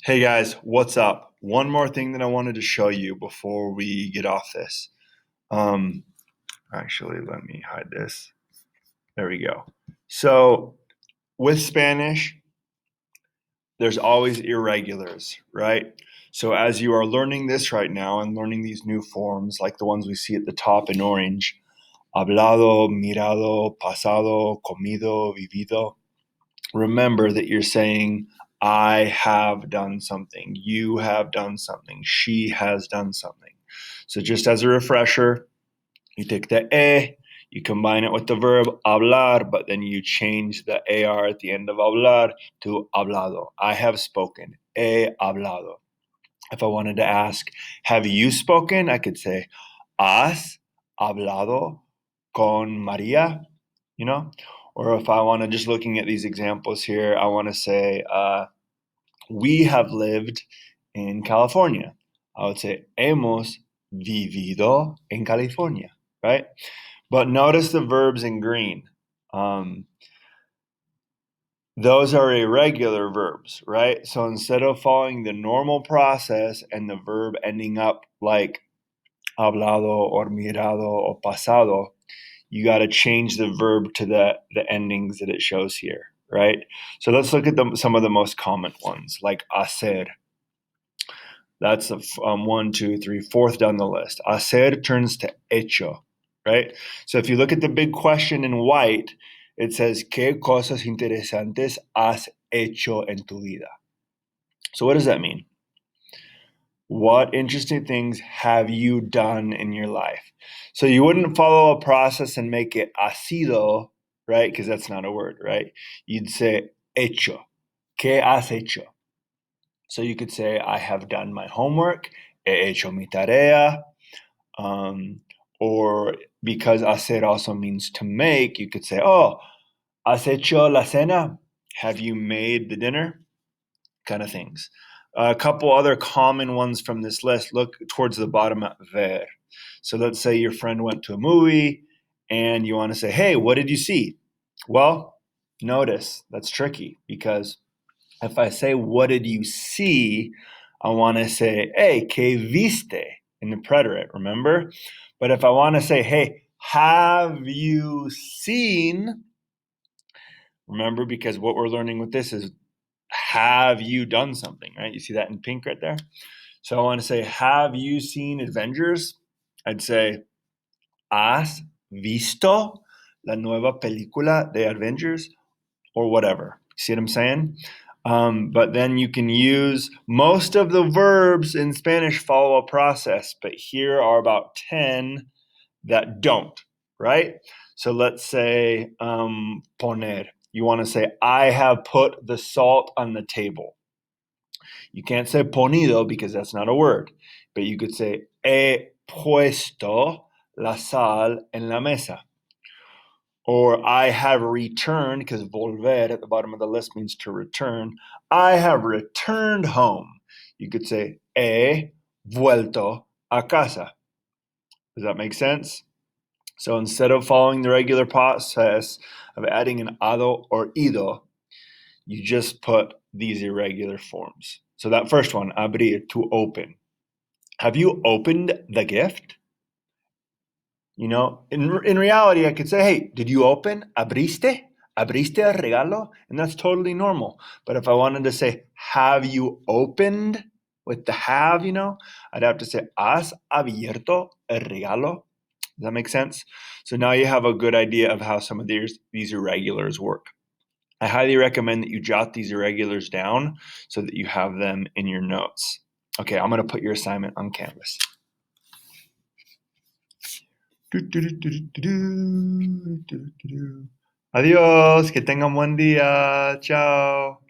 Hey guys, what's up? One more thing that I wanted to show you before we get off this. Um, Actually, let me hide this. There we go. So, with Spanish, there's always irregulars, right? So, as you are learning this right now and learning these new forms, like the ones we see at the top in orange, hablado, mirado, pasado, comido, vivido, remember that you're saying, I have done something, you have done something, she has done something. So, just as a refresher, you take the you combine it with the verb hablar, but then you change the AR at the end of hablar to hablado. I have spoken, he hablado. If I wanted to ask, have you spoken? I could say, ¿has hablado con María? You know? Or if I want to, just looking at these examples here, I want to say, we have lived in California. I would say, hemos vivido en California, right? But notice the verbs in green. Um, those are irregular verbs, right? So instead of following the normal process and the verb ending up like hablado or mirado or pasado, you got to change the verb to the endings that it shows here, right? So let's look at some of the most common ones, like hacer. That's the one, two, three, fourth down the list. Hacer turns to hecho, right? So if you look at the big question in white, it says, ¿Qué cosas interesantes has hecho en tu vida? So what does that mean? What interesting things have you done in your life? So you wouldn't follow a process and make it ha sido, right? Because that's not a word, right? You'd say hecho. ¿Qué has hecho? So you could say, I have done my homework, he hecho mi tarea. Or because hacer also means to make, you could say, oh, has hecho la cena? Have you made the dinner? Kind of things. A couple other common ones from this list. Look towards the bottom at ver. So let's say your friend went to a movie and you want to say, hey, what did you see? Well, notice that's tricky because if I say, what did you see? I want to say, hey, que viste in the preterite, remember? But if I want to say, hey, have you seen? Remember, because what we're learning with this is, have you done something, right? You see that in pink right there? So I want to say, have you seen Avengers? I'd say, ¿has visto la nueva película de Avengers? Or whatever. See what I'm saying? But then you can use most of the verbs in Spanish follow a process, but here are about 10 that don't, right? So let's say poner. You want to say, I have put the salt on the table. You can't say ponido because that's not a word, but you could say, he puesto la sal en la mesa. Or I have returned, because volver at the bottom of the list means to return. I have returned home. You could say, he vuelto a casa. Does that make sense? So instead of following the regular process of adding an ado or ido, you just put these irregular forms. So that first one, abrir, to open. Have you opened the gift? You know, in reality, I could say, hey, did you open? ¿Abriste? ¿Abriste el regalo? And that's totally normal. But if I wanted to say, have you opened with the have, I'd have to say, ¿has abierto el regalo? Does that make sense? So now you have a good idea of how some of these irregulars work. I highly recommend that you jot these irregulars down so that you have them in your notes. Okay, I'm going to put your assignment on Canvas. Adiós, que tengan buen día. Chao.